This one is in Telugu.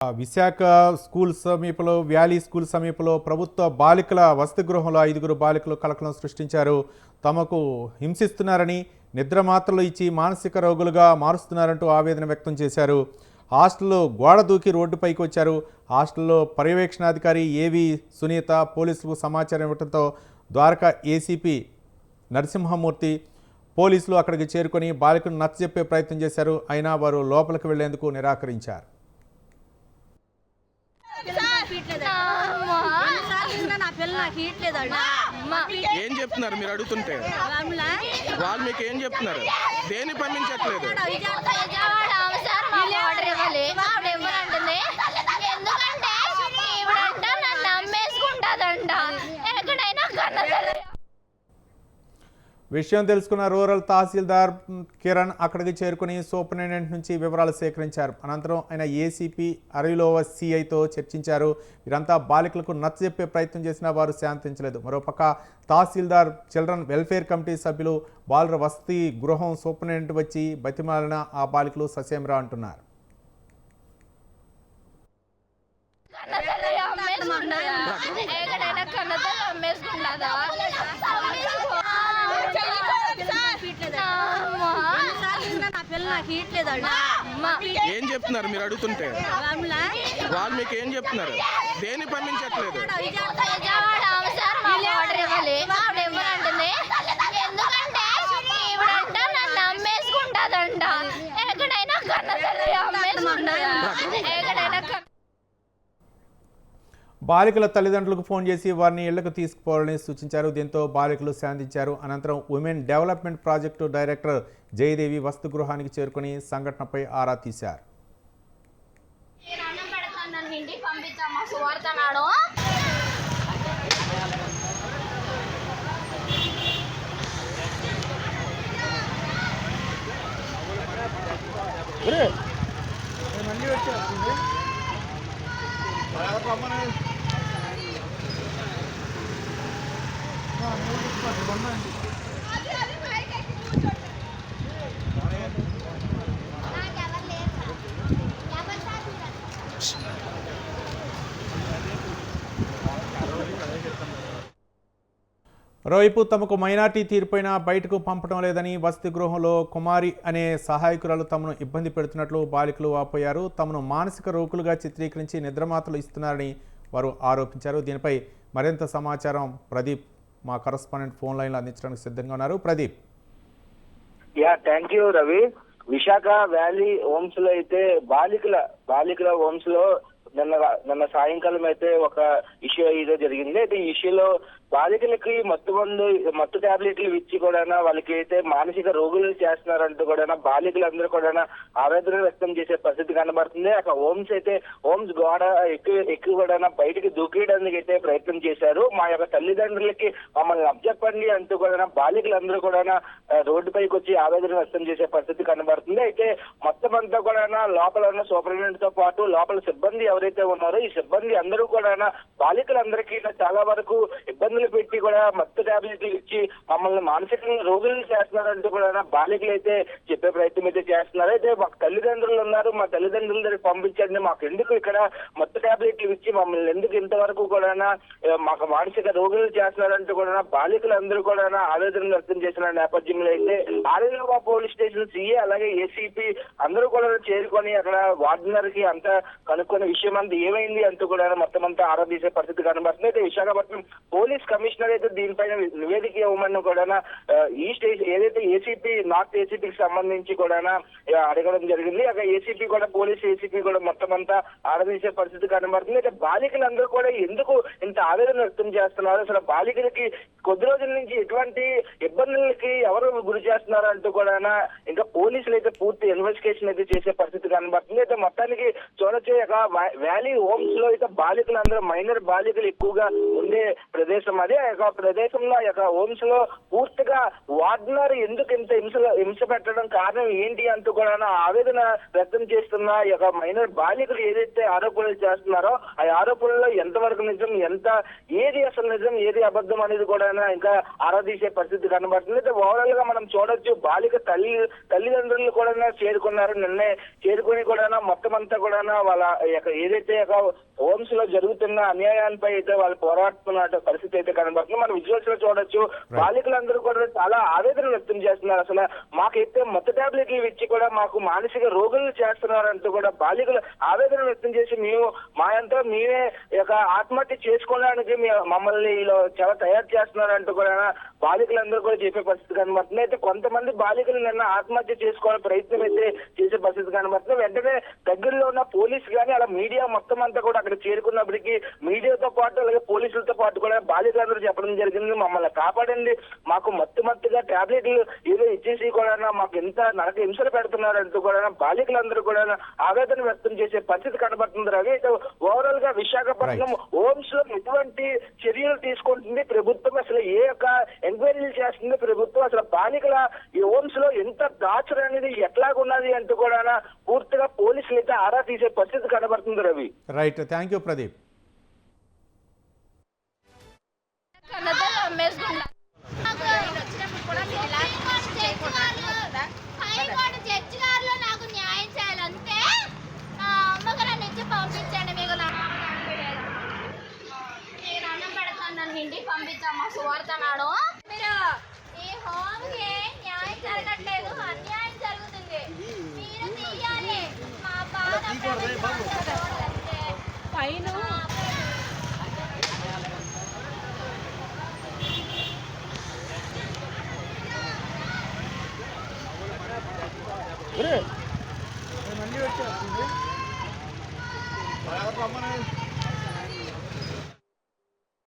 విశాఖ స్కూల్ సమీపంలో వ్యాలీ స్కూల్ సమీపంలో ప్రభుత్వ బాలికల వసతి గృహంలో 5 బాలికలు కలకలం సృష్టించారు. తమకు హింసిస్తున్నారని, నిద్ర మాత్రలు ఇచ్చి మానసిక రోగులుగా మారుస్తున్నారంటూ ఆవేదన వ్యక్తం చేశారు. హాస్టల్లో గోడ దూకి రోడ్డుపైకి వచ్చారు. హాస్టల్లో పర్యవేక్షణాధికారి ఏవి సునీత పోలీసులకు సమాచారం ఇవ్వడంతో ద్వారకా ఏసీపీ నరసింహమూర్తి పోలీసులు అక్కడికి చేరుకొని బాలికను నచ్చజెప్పే ప్రయత్నం చేశారు. అయినా వారు లోపలికి వెళ్లేందుకు నిరాకరించారు. ఏం చెప్తున్నారు మీరు అడుగుతుంటే? వాళ్ళు మీకు ఏం చెప్తున్నారు? దేని పంపించట్లేదు? విషయం తెలుసుకున్న రూరల్ తహసీల్దార్ కిరణ్ అక్కడికి చేరుకుని సూపరింటెండెంట్ నుంచి వివరాలు సేకరించారు. అనంతరం ఆయన ఏసీపీ అరవిలోవ సిఐతో చర్చించారు. వీరంతా బాలికలకు నచ్చజెప్పే ప్రయత్నం చేసినా వారు శాంతించలేదు. మరోపక్క తహసీల్దార్ చిల్డ్రన్ వెల్ఫేర్ కమిటీ సభ్యులు బాలుర వసతి గృహం సూపరింటెండెంట్ వచ్చి బతిమాలిన ఆ బాలికలు ససేమిరా అంటున్నారు. ఏం చెప్తున్నారు మీరు అడుగుతుంటే? వాళ్ళు మీకు ఏం చెప్తున్నారు? దేని పంపించట్లేదు? బాలికల తల్లిదండ్రులకు ఫోన్ చేసి వారిని ఇళ్లకు తీసుకుపోవాలని సూచించారు. దీంతో బాలికలు శాంతించారు. అనంతరం women development project director Jayadevi వసతి గృహానికి చేరుకుని సంఘటనపై ఆరా తీశారు. మరోవైపు తమకు మైనార్టీ తీర్పైనా బయటకు పంపడం లేదని వసతి గృహంలో కుమారి అనే సహాయకురాలు తమను ఇబ్బంది పెడుతున్నట్లు బాలికలు వాపోయారు. తమను మానసిక రోగులుగా చిత్రీకరించి నిద్రమాతలు ఇస్తున్నారని వారు ఆరోపించారు. దీనిపై మరింత సమాచారం ప్రదీప్ మా కరస్పాండెంట్ ఫోన్ లైన్లో అందించడానికి సిద్ధంగా ఉన్నారు. Pradeep. Thank you Ravi. Visakha valley homes లో అయితే బాలికల హోమ్స్ లో నిన్న సాయంకాలం అయితే ఒక ఇష్యూ అయితే జరిగింది. అయితే ఈ ఇష్యూలో బాలికలకి మత్తు టాబ్లెట్లు ఇచ్చి కూడా వాళ్ళకి అయితే మానసిక రోగులు చేస్తున్నారంటూ కూడా బాలికలందరూ కూడా ఆవేదన వ్యక్తం చేసే పరిస్థితి కనబడుతుంది. అక్కడ హోమ్స్ గోడ ఎక్కువ కూడా బయటికి దూకేయడానికి అయితే ప్రయత్నం చేశారు. మా యొక్క తల్లిదండ్రులకి మమ్మల్ని అప్పచెప్పండి అంటూ కూడా బాలికలందరూ కూడా రోడ్డుపైకి వచ్చి ఆవేదన వ్యక్తం చేసే పరిస్థితి కనబడుతుంది. అయితే మొత్తం అంతా కూడా లోపల ఉన్న సూపరింటెండెంట్ తో పాటు లోపల సిబ్బంది ఎవరైతే ఉన్నారో ఈ సిబ్బంది అందరూ కూడా బాలికలందరికీ చాలా వరకు ఇబ్బందులు పెట్టి కూడా మత్తు టాబ్లెట్లు ఇచ్చి మమ్మల్ని మానసికంగా రోగులు చేస్తున్నారంటూ కూడా బాలికలు అయితే చెప్పే ప్రయత్నం అయితే చేస్తున్నారు. అయితే మాకు తల్లిదండ్రులు ఉన్నారు, మా తల్లిదండ్రుల దగ్గర పంపించండి, మాకు ఎందుకు ఇక్కడ మత్తు టాబ్లెట్లు ఇచ్చి మమ్మల్ని ఎందుకు ఇంతవరకు కూడా మాకు మానసిక రోగులు చేస్తున్నారంటూ కూడా బాలికలు అందరూ కూడా ఆవేదన వ్యక్తం చేసిన నేపథ్యంలో అయితే ఆరేలోవా పోలీస్ స్టేషన్ సిఏ అలాగే ఏసీపీ అందరూ కూడా చేరుకొని అక్కడ వార్డనర్ కి అంతా కనుక్కున్న విషయం అంతా ఏమైంది అంటూ కూడా మొత్తం అంతా ఆరాధీసే పరిస్థితి కనబడుతుంది. అయితే విశాఖపట్నం పోలీస్ కమిషనర్ అయితే దీనిపైన నివేదిక ఇవ్వమని కూడా ఈ స్టేషన్ ఏదైతే ఏసీపీ నార్త్ ఏసీపీకి సంబంధించి కూడా అడగడం జరిగింది. అక్కడ ఏసీపీ కూడా పోలీస్ ఏసీపీ కూడా మొత్తం అంతా ఆరాధించే పరిస్థితి కనబడుతుంది. అయితే బాలికలందరూ కూడా ఎందుకు ఇంత ఆవేదన వ్యక్తం చేస్తున్నారు, అసలు బాలికలకి కొద్ది రోజుల నుంచి ఎటువంటి ఇబ్బందులకి ఎవరు గురి చేస్తున్నారు అంటూ కూడా ఇంకా పోలీసులు అయితే పూర్తి ఇన్వెస్టిగేషన్ అయితే చేసే పరిస్థితి కనబడుతుంది. అయితే మొత్తానికి చూడొచ్చు వ్యాలీ హోమ్స్ లో అయితే బాలికలందరూ మైనర్ బాలికలు ఎక్కువగా ఉండే ప్రదేశం అదే ఆ యొక్క ప్రదేశంలో ఆ యొక్క హోమ్స్ లో పూర్తిగా వార్డనర్ ఎందుకు ఇంత హింస పెట్టడం కారణం ఏంటి అంటూ కూడా ఆవేదన వ్యక్తం చేస్తున్న ఈ యొక్క మైనర్ బాలికలు ఏదైతే ఆరోపణలు చేస్తున్నారో ఆ ఆరోపణల్లో ఎంతవరకు నిజం, ఏది అసలు నిజం, ఏది అబద్ధం అనేది కూడా ఇంకా ఆరాధీసే పరిస్థితి కనబడుతుంది. ఓవరాల్ గా మనం చూడొచ్చు, బాలిక తల్లిదండ్రులు కూడా చేరుకున్నారు. నిన్నే చేరుకుని కూడా మొత్తం అంతా కూడా వాళ్ళ ఏదైతే హోమ్స్ లో జరుగుతున్న అన్యాయాలపై అయితే వాళ్ళు పోరాడుతున్న పరిస్థితి అయితే కనబడుతుంది. మనం విజువల్స్ లో చూడొచ్చు, బాలికలందరూ కూడా చాలా ఆవేదన వ్యక్తం చేస్తున్నారు. అసలు మాకైతే మత్తు టాబ్లెట్లు ఇచ్చి కూడా మాకు మానసిక రోగులు చేస్తున్నారంటూ కూడా బాలికలు ఆవేదన వ్యక్తం చేసి మేమే ఆత్మహత్య చేసుకోవడానికి మమ్మల్ని చాలా తయారు చేస్తున్నారంటూ కూడా బాలికలందరూ కూడా చెప్పే పరిస్థితి కనబడుతుంది. అయితే కొంతమంది బాలికలు నిన్న ఆత్మహత్య చేసుకోవాలని ప్రయత్నం అయితే చేసే పరిస్థితి కనబడుతుంది. వెంటనే దగ్గరలో ఉన్న పోలీసు కానీ అలా మీడియా మొత్తం అంతా కూడా అక్కడ చేరుకున్నప్పటికీ మీడియాతో పాటు అలాగే పోలీసులతో పాటు కూడా బాలికలందరూ చెప్పడం జరిగింది, మమ్మల్ని కాపాడండి, మాకు మత్తుగా టాబ్లెట్లు ఏదో ఇచ్చేసి కూడా మాకు ఎంత నరక హింసలు పెడుతున్నారంటూ కూడా బాలికలందరూ కూడా ఆవేదన వ్యక్తం చేసే పరిస్థితి కనబడుతుంది. రవి, అయితే ఓవరాల్ గా విశాఖపట్నం హోమ్స్ లో ఎటువంటి చర్యలు తీసుకుంటుంది ప్రభుత్వం, అసలు ఏ యొక్క ఎంక్వైరీలు చేస్తుంది ప్రభుత్వం, అసలు బాలికల ఈ హోమ్స్ లో ఎంత దాచడం అనేది ఎట్లాగున్నది అంటూ కూడా పూర్తిగా పోలీసులు అయితే ఆరా తీసే పరిస్థితి కనబడుతుంది. Ravi, right, thank you Pradeep. నాకు న్యాయం చేయాలంటే అమ్మగా నన్ను ఇచ్చి పంపించండి. మీకు నేను అన్నం పెడతాను, నన్ను ఇంటికి పంపించమ్మా సువార్తనాడు. మీరు ఈ హోమ్కి న్యాయం జరగట్లేదు, అన్యాయం జరుగుతుంది, మీరు తీయాలి. మా బాధ పైన